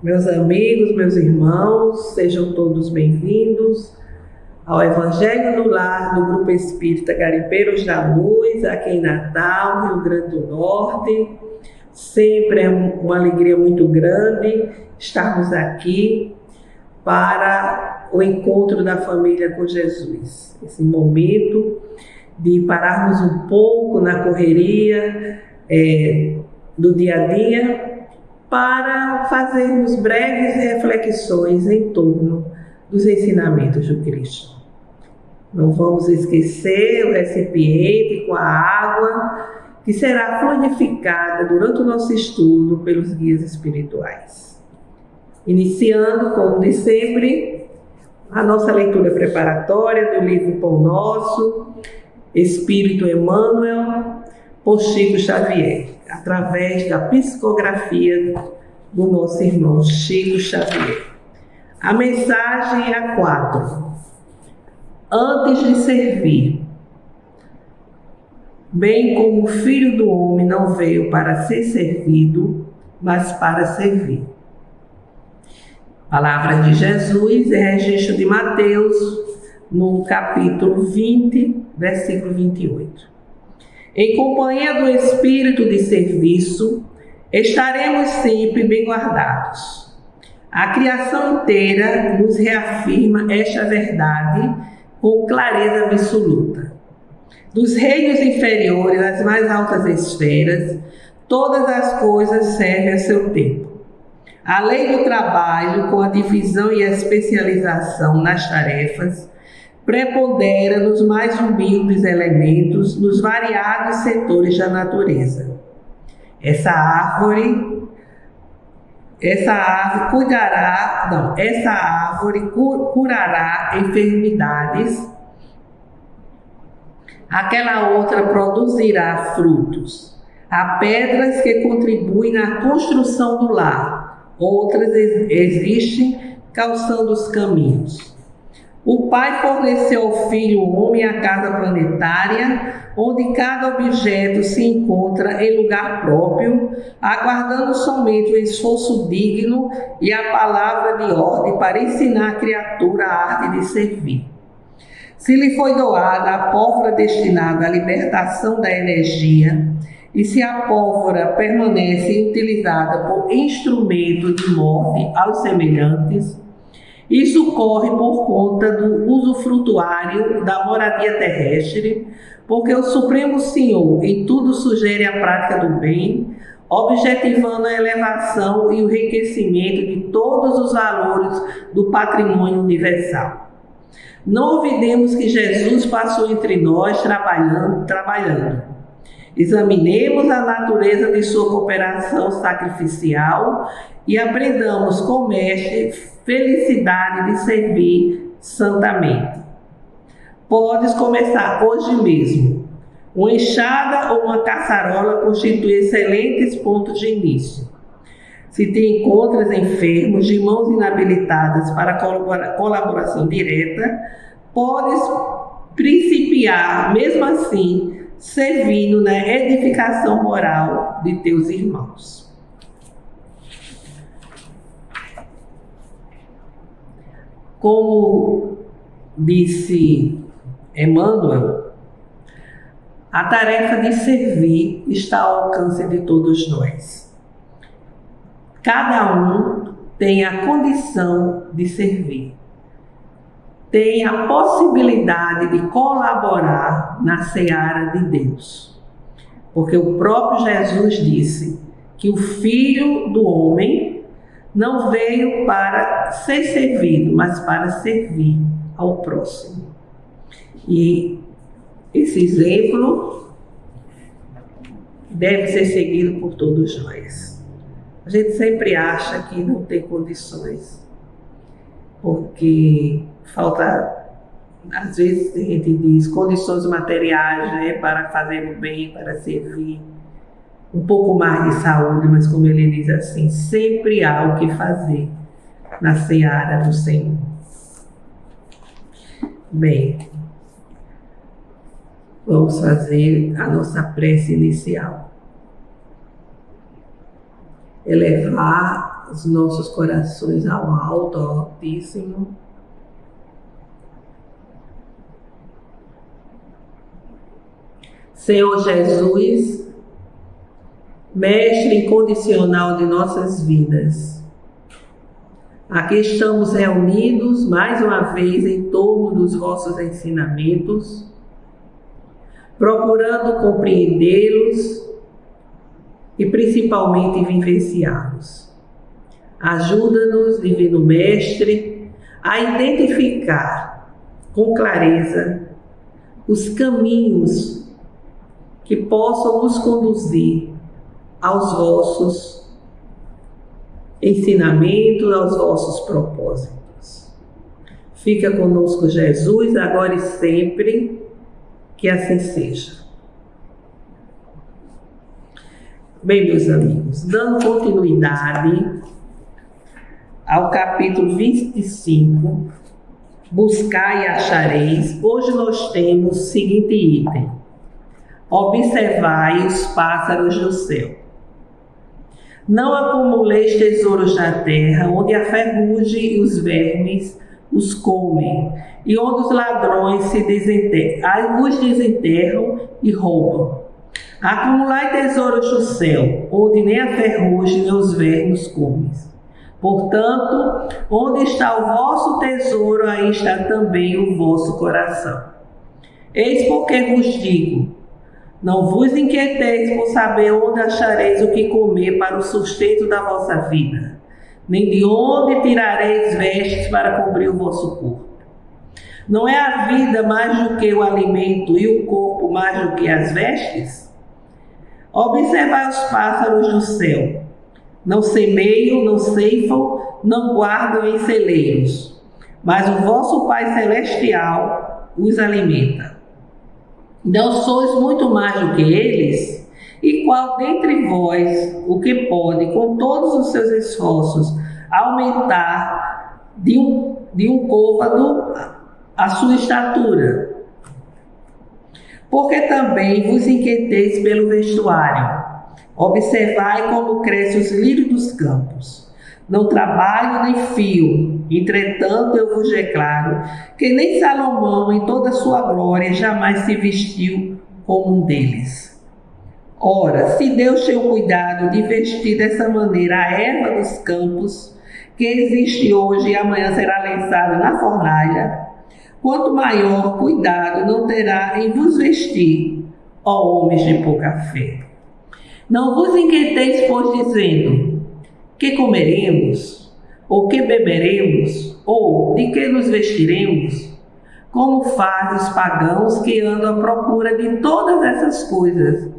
Meus amigos, meus irmãos, sejam todos bem-vindos ao Evangelho no Lar do Grupo Espírita Garimpeiros da Luz, aqui em Natal, Rio Grande do Norte. Sempre é uma alegria muito grande estarmos aqui para o encontro da família com Jesus. Esse momento de pararmos um pouco na correria do dia a dia para fazermos breves reflexões em torno dos ensinamentos do Cristo. Não vamos esquecer o recipiente com a água que será fluidificada durante o nosso estudo pelos guias espirituais. Iniciando, como de sempre, a nossa leitura preparatória do livro Pão Nosso, Espírito Emmanuel, por Chico Xavier, através da psicografia do nosso irmão Chico Xavier. A mensagem é a 4. Antes de servir, bem como o Filho do Homem não veio para ser servido, mas para servir. Palavra de Jesus é registro de Mateus, no capítulo 20, versículo 28. Em companhia do espírito de serviço, estaremos sempre bem guardados. A criação inteira nos reafirma esta verdade com clareza absoluta. Dos reinos inferiores às mais altas esferas, todas as coisas servem a seu tempo. A lei do trabalho, com a divisão e a especialização nas tarefas, prepondera nos mais humildes elementos, nos variados setores da natureza. Essa árvore curará enfermidades, aquela outra produzirá frutos. Há pedras que contribuem na construção do lar, outras existem calçando os caminhos. O Pai forneceu ao Filho homem a casa planetária, onde cada objeto se encontra em lugar próprio, aguardando somente o esforço digno e a palavra de ordem para ensinar a criatura a arte de servir. Se lhe foi doada a pólvora destinada à libertação da energia, e se a pólvora permanece utilizada por instrumento de morte aos semelhantes, isso ocorre por conta do usufrutuário da moradia terrestre, porque o Supremo Senhor em tudo sugere a prática do bem, objetivando a elevação e o enriquecimento de todos os valores do patrimônio universal. Não olvidemos que Jesus passou entre nós trabalhando. Examinemos a natureza de sua cooperação sacrificial e aprendamos com o Mestre felicidade de servir santamente. Podes começar hoje mesmo. Uma enxada ou uma caçarola constituem excelentes pontos de início. Se te encontras enfermo, de mãos inabilitadas para colaboração direta, podes principiar, mesmo assim, servindo na edificação moral de teus irmãos. Como disse Emmanuel, a tarefa de servir está ao alcance de todos nós. Cada um tem a condição de servir, tem a possibilidade de colaborar na seara de Deus. Porque o próprio Jesus disse que o Filho do Homem não veio para ser servido, mas para servir ao próximo. E esse exemplo deve ser seguido por todos nós. A gente sempre acha que não tem condições, porque falta, às vezes a gente diz, condições materiais, né, para fazer o bem, para servir. Um pouco mais de saúde, mas como ele diz assim, sempre há o que fazer na seara do Senhor. Bem, vamos fazer a nossa prece inicial. Elevar os nossos corações ao alto, ao Altíssimo. Senhor Jesus, Mestre incondicional de nossas vidas, aqui estamos reunidos mais uma vez em torno dos vossos ensinamentos, procurando compreendê-los e principalmente vivenciá-los. Ajuda-nos, Divino Mestre, a identificar com clareza os caminhos que possam nos conduzir aos vossos ensinamentos, aos vossos propósitos. Fica conosco, Jesus, agora e sempre, que assim seja. Bem, meus amigos, dando continuidade ao capítulo 25, Buscai e achareis, hoje nós temos o seguinte item: observai os pássaros do céu. Não acumuleis tesouros na terra, onde a ferrugem e os vermes os comem, e onde os ladrões os desenterram e roubam. Acumulai tesouros no céu, onde nem a ferrugem nem os vermes comem. Portanto, onde está o vosso tesouro, aí está também o vosso coração. Eis porque vos digo: não vos inquieteis por saber onde achareis o que comer para o sustento da vossa vida, nem de onde tirareis vestes para cobrir o vosso corpo. Não é a vida mais do que o alimento e o corpo mais do que as vestes? Observai os pássaros do céu. Não semeiam, não ceifam, não guardam em celeiros, mas o vosso Pai Celestial os alimenta. Não sois muito mais do que eles? E qual dentre vós o que pode, com todos os seus esforços, aumentar de um côvado a sua estatura? Porque também vos inquieteis pelo vestuário. Observai como crescem os lírios dos campos. Não trabalham nem fiam. Entretanto, eu vos declaro que nem Salomão, em toda a sua glória, jamais se vestiu como um deles. Ora, se Deus tem o cuidado de vestir dessa maneira a erva dos campos, que existe hoje e amanhã será lançada na fornalha, quanto maior cuidado não terá em vos vestir, ó homens de pouca fé. Não vos inquieteis, pois, dizendo: que comeremos? Ou que beberemos? Ou de que nos vestiremos? Como fazem os pagãos que andam à procura de todas essas coisas?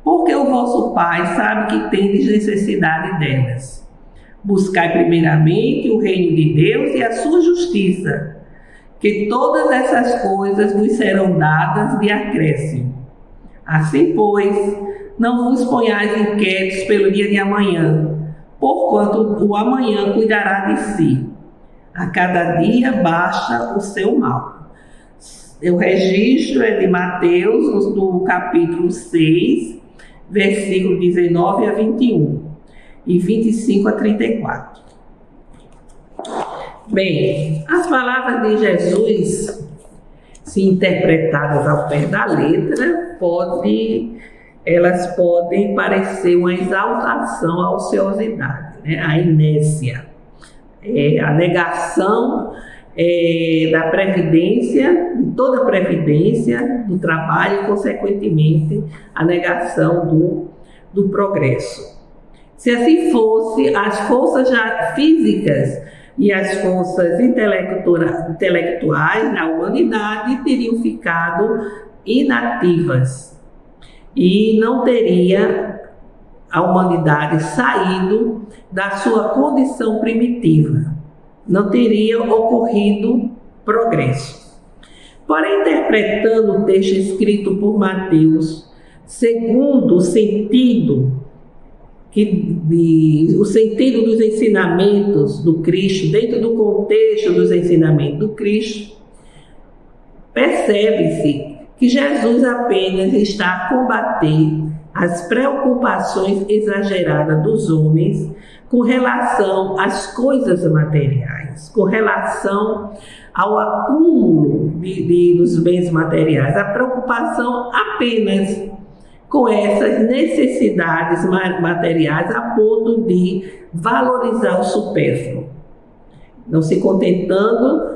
Porque o vosso Pai sabe que tendes necessidade delas. Buscai primeiramente o reino de Deus e a sua justiça, que todas essas coisas vos serão dadas de acréscimo. Assim, pois, não vos ponhais inquietos pelo dia de amanhã, porquanto o amanhã cuidará de si. A cada dia basta o seu mal. O registro é de Mateus, no capítulo 6, versículo 19 a 21 e 25 a 34. Bem, as palavras de Jesus, se interpretadas ao pé da letra, elas podem parecer uma exaltação à ociosidade, né? A inércia, a negação da previdência, de toda a previdência, do trabalho e, consequentemente, a negação do progresso. Se assim fosse, as forças já físicas e as forças intelectuais na humanidade teriam ficado inativas e não teria a humanidade saído da sua condição primitiva, não teria ocorrido progresso. Porém, interpretando o texto escrito por Mateus, segundo o sentido dos ensinamentos do Cristo, dentro do contexto dos ensinamentos do Cristo, percebe-se que Jesus apenas está a combater as preocupações exageradas dos homens com relação às coisas materiais, com relação ao acúmulo dos bens materiais, a preocupação apenas com essas necessidades materiais a ponto de valorizar o supérfluo, não se contentando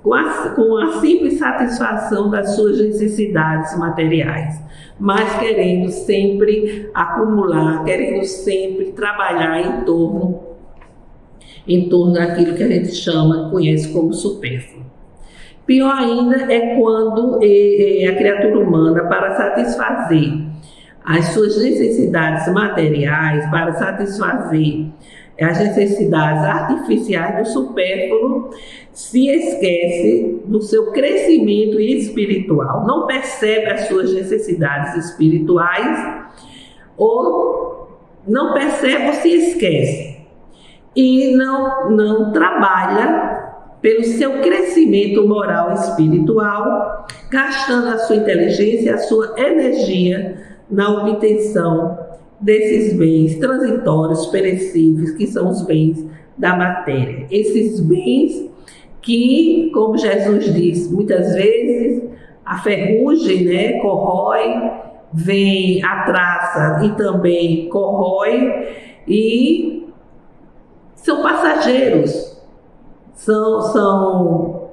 com a simples satisfação das suas necessidades materiais, mas querendo sempre acumular, querendo sempre trabalhar em torno daquilo que a gente conhece como supérfluo. Pior ainda é quando a criatura humana, para satisfazer as suas necessidades materiais, para satisfazer as necessidades artificiais do supérfluo, se esquece do seu crescimento espiritual, não percebe as suas necessidades espirituais, ou não percebe ou se esquece, e não trabalha pelo seu crescimento moral e espiritual, gastando a sua inteligência e a sua energia na obtenção desses bens transitórios, perecíveis, que são os bens da matéria. Esses bens que, como Jesus diz, muitas vezes a ferrugem, né, corrói, vem a traça e também corrói, e são passageiros, são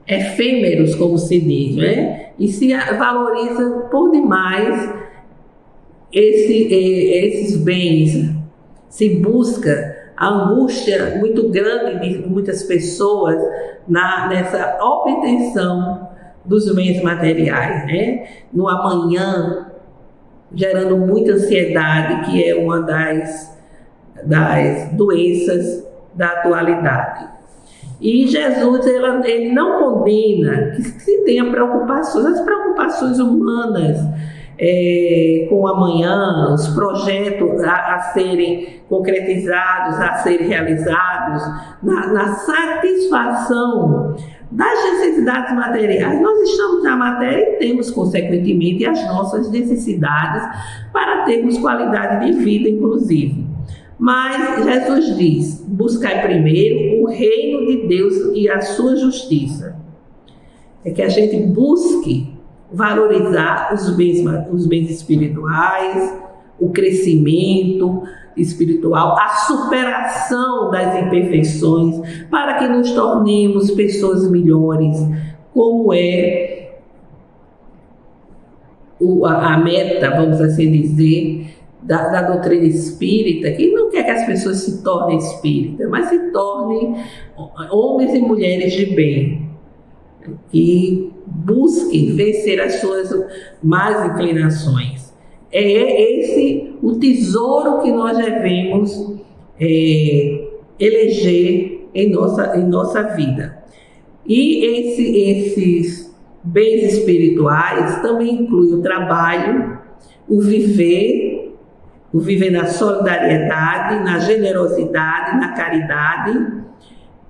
efêmeros, como se diz, né? E se valoriza por demais esses bens, se busca a angústia muito grande de muitas pessoas nessa obtenção dos bens materiais, né? No amanhã, gerando muita ansiedade, que é uma das doenças da atualidade. E Jesus, ele não condena que se tenha preocupações, as preocupações humanas com o amanhã, os projetos a serem concretizados, a serem realizados, na satisfação das necessidades materiais. Nós estamos na matéria e temos, consequentemente, as nossas necessidades para termos qualidade de vida, inclusive. Mas Jesus diz: buscai primeiro o reino de Deus e a sua justiça. É que a gente busque valorizar os bens espirituais, o crescimento espiritual, a superação das imperfeições, para que nos tornemos pessoas melhores, como é a meta, vamos assim dizer, da doutrina espírita, que não quer que as pessoas se tornem espíritas, mas se tornem homens e mulheres de bem, que busquem vencer as suas más inclinações. É esse o tesouro que nós devemos eleger em nossa vida. E esses bens espirituais também incluem o trabalho, o viver na solidariedade, na generosidade, na caridade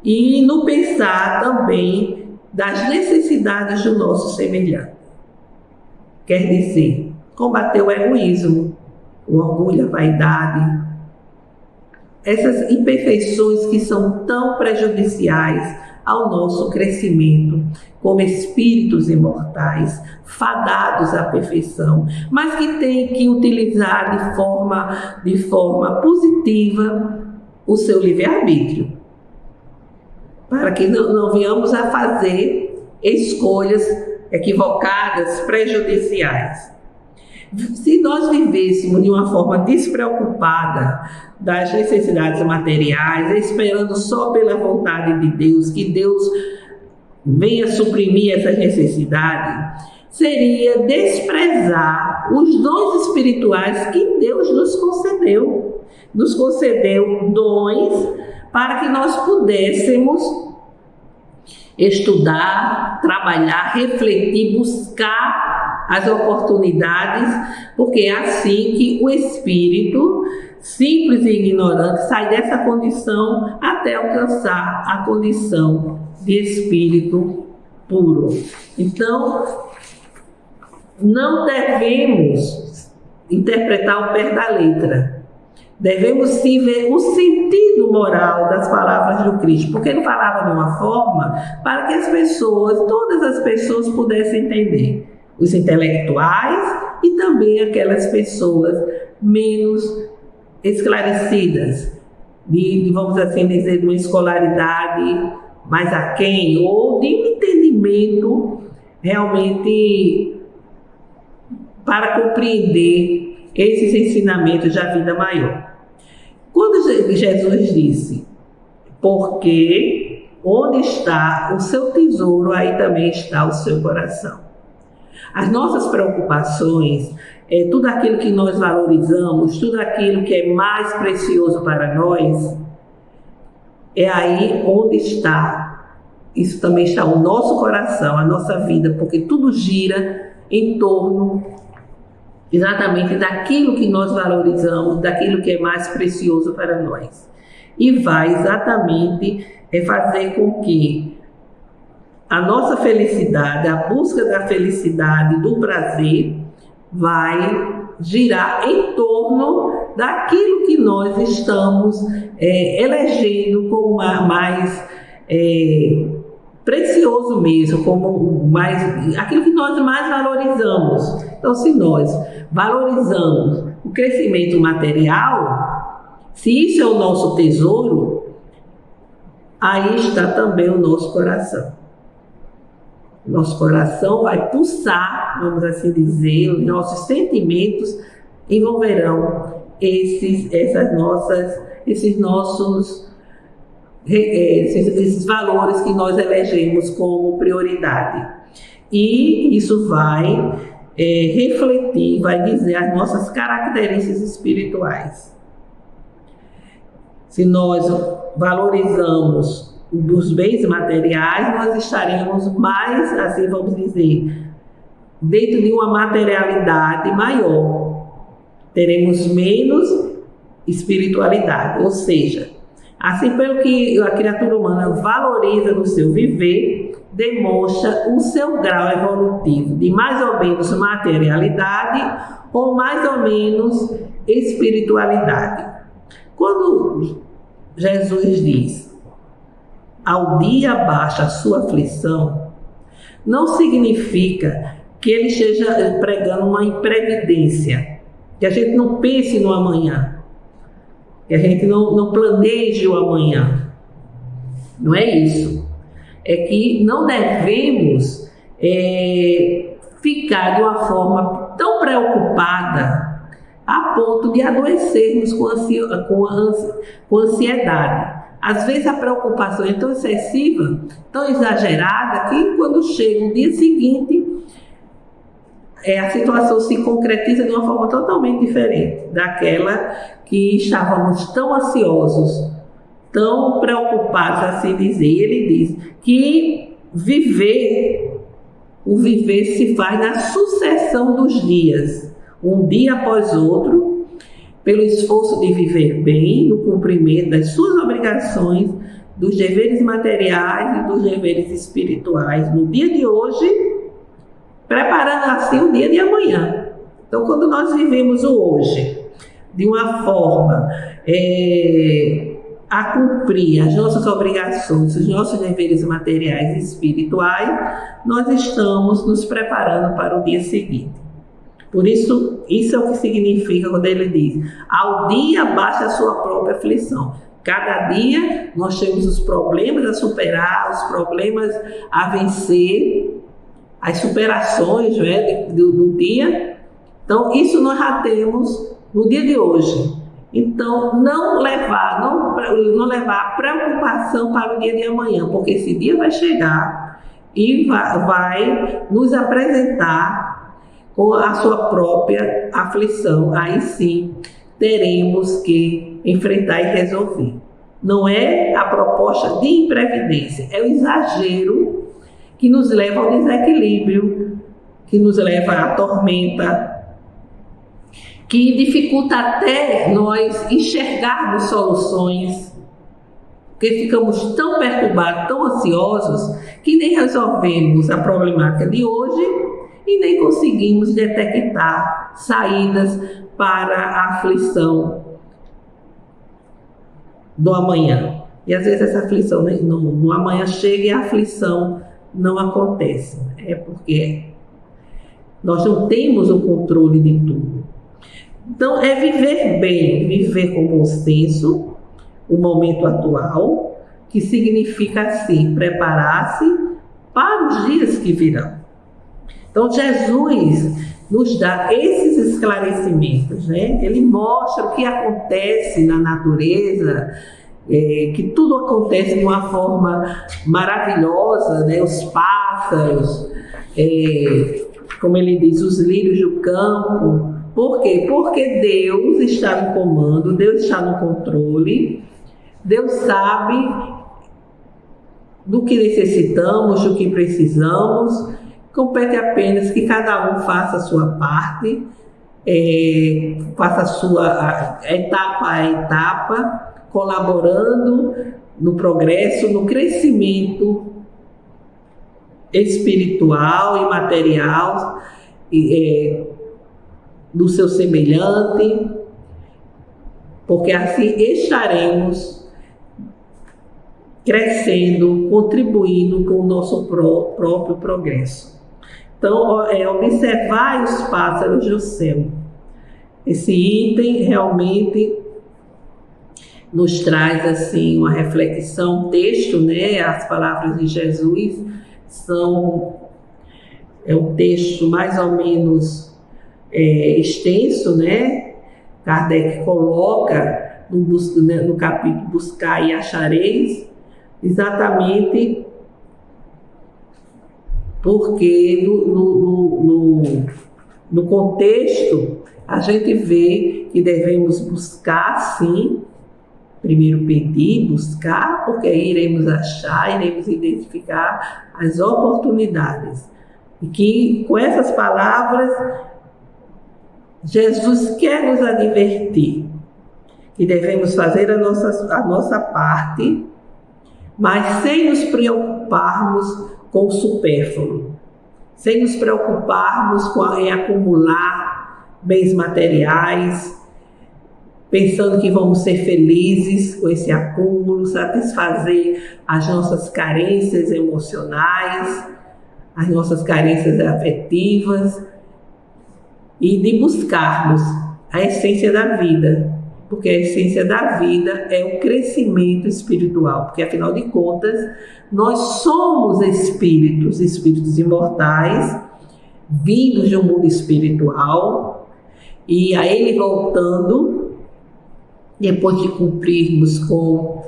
e no pensar também das necessidades do nosso semelhante. Quer dizer, combater o egoísmo, o orgulho, a vaidade, essas imperfeições que são tão prejudiciais ao nosso crescimento como espíritos imortais, fadados à perfeição, mas que têm que utilizar de forma positiva o seu livre-arbítrio, para que não venhamos a fazer escolhas equivocadas, prejudiciais. Se nós vivêssemos de uma forma despreocupada das necessidades materiais, esperando só pela vontade de Deus, que Deus venha suprimir essas necessidades, seria desprezar os dons espirituais que Deus nos concedeu. Nos concedeu dons para que nós pudéssemos estudar, trabalhar, refletir, buscar as oportunidades, porque é assim que o espírito simples e ignorante sai dessa condição até alcançar a condição de espírito puro. Então, não devemos interpretar ao pé da letra. Devemos sim ver o sentido moral das palavras do Cristo, porque ele falava de uma forma para que as pessoas, todas as pessoas pudessem entender. Os intelectuais e também aquelas pessoas menos esclarecidas, vamos assim dizer, de uma escolaridade mais aquém, ou de um entendimento realmente para compreender esses ensinamentos da vida maior. Quando Jesus disse, porque onde está o seu tesouro, aí também está o seu coração. As nossas preocupações, tudo aquilo que nós valorizamos, tudo aquilo que é mais precioso para nós, é aí onde está. Isso também está o nosso coração, a nossa vida, porque tudo gira em torno exatamente daquilo que nós valorizamos, daquilo que é mais precioso para nós. E vai exatamente fazer com que a nossa felicidade, a busca da felicidade, do prazer, vai girar em torno daquilo que nós estamos elegendo como mais precioso mesmo, como mais, aquilo que nós mais valorizamos. Então, se nós valorizamos o crescimento material, se isso é o nosso tesouro, aí está também o nosso coração. Nosso coração vai pulsar, vamos assim dizer, os nossos sentimentos envolverão esses valores que nós elegemos como prioridade. E isso vai refletir, vai dizer as nossas características espirituais. Se nós valorizamos dos bens materiais, nós estaremos mais, assim vamos dizer, dentro de uma materialidade maior. Teremos menos espiritualidade, ou seja, assim pelo que a criatura humana valoriza no seu viver, demonstra o seu grau evolutivo de mais ou menos materialidade ou mais ou menos espiritualidade. Quando Jesus diz, ao dia baixa a sua aflição, não significa que ele esteja pregando uma imprevidência, que a gente não pense no amanhã, que a gente não planeje o amanhã. Não é isso. É que não devemos ficar de uma forma tão preocupada a ponto de adoecermos com ansiedade. Às vezes a preocupação é tão excessiva, tão exagerada, que quando chega o dia seguinte, a situação se concretiza de uma forma totalmente diferente daquela que estávamos tão ansiosos, tão preocupados, assim dizer. Ele diz que o viver se faz na sucessão dos dias, um dia após outro, pelo esforço de viver bem, no cumprimento das suas obrigações, dos deveres materiais e dos deveres espirituais no dia de hoje, preparando assim o dia de amanhã. Então, quando nós vivemos o hoje de uma forma a cumprir as nossas obrigações, os nossos deveres materiais e espirituais, nós estamos nos preparando para o dia seguinte. Por isso, isso é o que significa quando ele diz, ao dia basta a sua própria aflição. Cada dia nós temos os problemas a superar, os problemas a vencer, as superações do dia. Então, isso nós já temos no dia de hoje. Então, não levar a preocupação para o dia de amanhã, porque esse dia vai chegar e vai nos apresentar com a sua própria aflição. Aí sim teremos que enfrentar e resolver. Não é a proposta de imprevidência, é o exagero que nos leva ao desequilíbrio, que nos leva à tormenta, que dificulta até nós enxergarmos soluções, porque ficamos tão perturbados, tão ansiosos, que nem resolvemos a problemática de hoje e nem conseguimos detectar saídas para a aflição do amanhã. E às vezes essa aflição no amanhã chega e a aflição não acontece. É porque nós não temos o controle de tudo. Então é viver bem, viver com bom senso o momento atual, que significa assim, preparar-se para os dias que virão. Então Jesus nos dá esses esclarecimentos, né? Ele mostra o que acontece na natureza, que tudo acontece de uma forma maravilhosa, né? Os pássaros, como ele diz, os lírios do campo. Por quê? Porque Deus está no comando, Deus está no controle, Deus sabe do que necessitamos, do que precisamos. Compete apenas que cada um faça a sua parte, faça a sua etapa a etapa, colaborando no progresso, no crescimento espiritual e material do seu semelhante, porque assim estaremos crescendo, contribuindo com o nosso próprio progresso. Então, observar os pássaros do céu. Esse item realmente nos traz assim uma reflexão, texto, né? As palavras de Jesus são um texto mais ou menos extenso, né? Kardec coloca no capítulo Buscar e Achareis, exatamente porque no contexto a gente vê que devemos buscar, sim, primeiro pedir, buscar, porque aí iremos achar, iremos identificar as oportunidades. E que com essas palavras Jesus quer nos advertir que devemos fazer a nossa parte, mas sem nos preocuparmos com o supérfluo, sem nos preocuparmos em acumular bens materiais, pensando que vamos ser felizes com esse acúmulo, satisfazer as nossas carências emocionais, as nossas carências afetivas, e de buscarmos a essência da vida, porque a essência da vida é o crescimento espiritual, porque afinal de contas nós somos espíritos imortais, vindos de um mundo espiritual, e a ele voltando, depois de cumprirmos com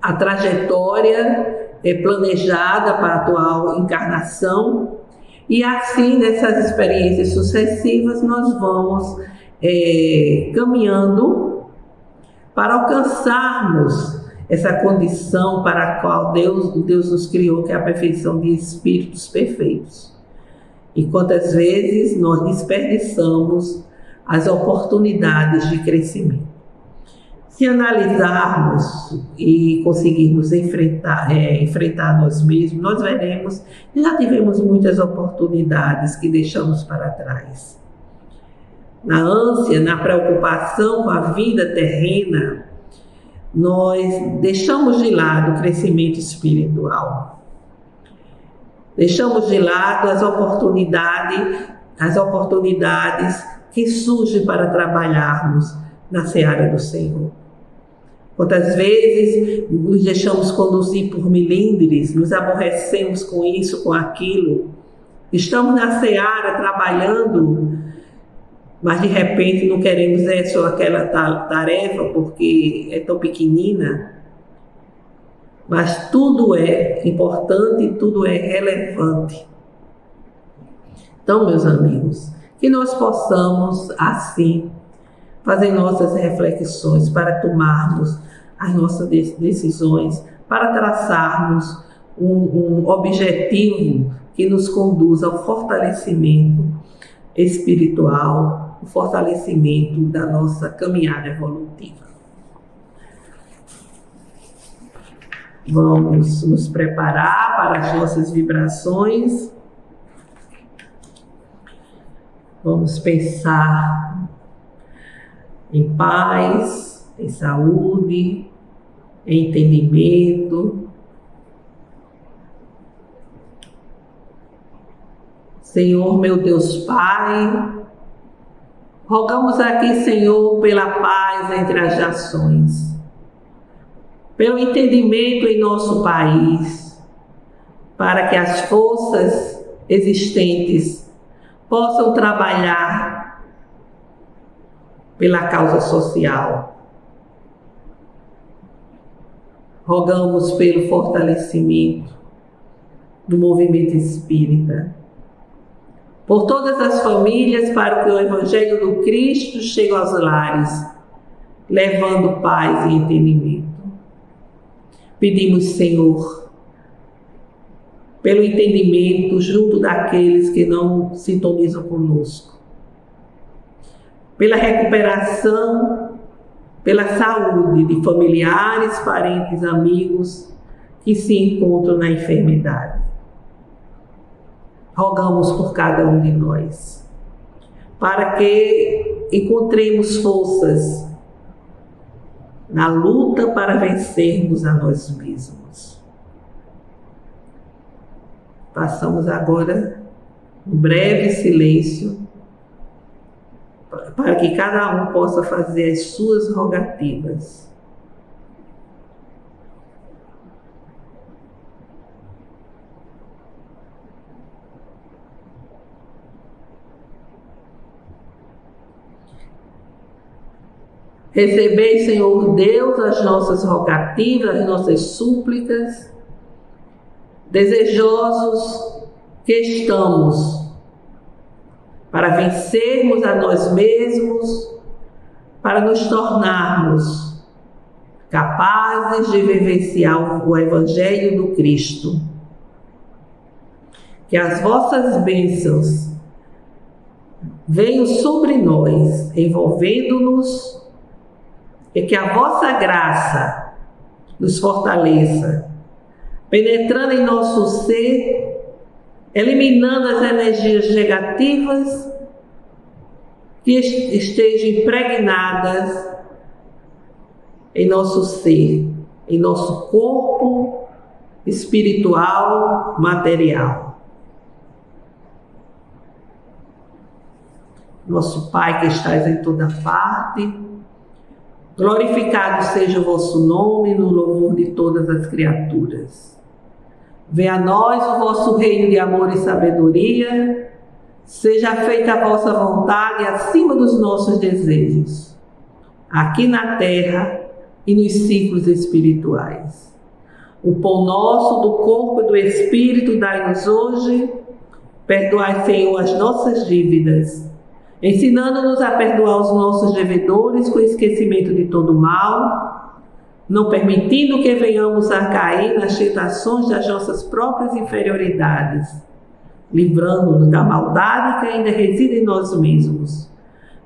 a trajetória planejada para a atual encarnação, e assim nessas experiências sucessivas nós vamos caminhando para alcançarmos essa condição para a qual Deus nos criou, que é a perfeição de espíritos perfeitos. E quantas vezes nós desperdiçamos as oportunidades de crescimento. Se analisarmos e conseguirmos enfrentar nós mesmos, nós veremos que já tivemos muitas oportunidades que deixamos para trás. Na ânsia, na preocupação com a vida terrena, nós deixamos de lado o crescimento espiritual. Deixamos de lado as oportunidades que surgem para trabalharmos na seara do Senhor. Quantas vezes nos deixamos conduzir por milindres, nos aborrecemos com isso, com aquilo. Estamos na seara trabalhando, mas de repente não queremos só aquela tarefa porque é tão pequenina. Mas tudo é importante e tudo é relevante. Então, meus amigos, que nós possamos assim fazer nossas reflexões para tomarmos as nossas decisões, para traçarmos um objetivo que nos conduza ao fortalecimento espiritual, o fortalecimento da nossa caminhada evolutiva. Vamos nos preparar para as nossas vibrações. Vamos pensar em paz, em saúde, entendimento. Senhor, meu Deus Pai, rogamos aqui, Senhor, pela paz entre as nações, pelo entendimento em nosso país, para que as forças existentes possam trabalhar pela causa social. Rogamos pelo fortalecimento do movimento espírita, por todas as famílias, para que o Evangelho do Cristo chegue aos lares, levando paz e entendimento. Pedimos, Senhor, pelo entendimento junto daqueles que não sintonizam conosco, pela recuperação, pela saúde de familiares, parentes, amigos que se encontram na enfermidade. Rogamos por cada um de nós, para que encontremos forças na luta para vencermos a nós mesmos. Passamos agora um breve silêncio para que cada um possa fazer as suas rogativas. Recebei, Senhor Deus, as nossas rogativas, as nossas súplicas, desejosos que estamos para vencermos a nós mesmos, para nos tornarmos capazes de vivenciar o Evangelho do Cristo. Que as vossas bênçãos venham sobre nós, envolvendo-nos, e que a vossa graça nos fortaleça, penetrando em nosso ser, eliminando as energias negativas que estejam impregnadas em nosso ser, em nosso corpo espiritual, material. Nosso Pai que estás em toda parte, glorificado seja o vosso nome no louvor de todas as criaturas. Venha a nós o vosso reino de amor e sabedoria, seja feita a vossa vontade acima dos nossos desejos, aqui na terra e nos ciclos espirituais. O pão nosso do corpo e do Espírito dai-nos hoje, perdoai, Senhor, as nossas dívidas, ensinando-nos a perdoar os nossos devedores com esquecimento de todo mal, não permitindo que venhamos a cair nas tentações das nossas próprias inferioridades, livrando-nos da maldade que ainda reside em nós mesmos,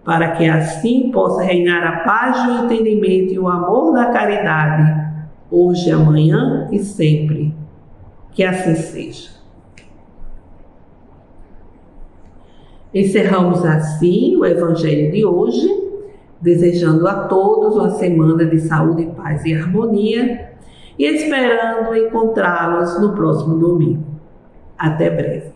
para que assim possa reinar a paz do entendimento e o amor da caridade, hoje, amanhã e sempre. Que assim seja. Encerramos assim o Evangelho de hoje, desejando a todos uma semana de saúde, paz e harmonia e esperando encontrá-los no próximo domingo. Até breve.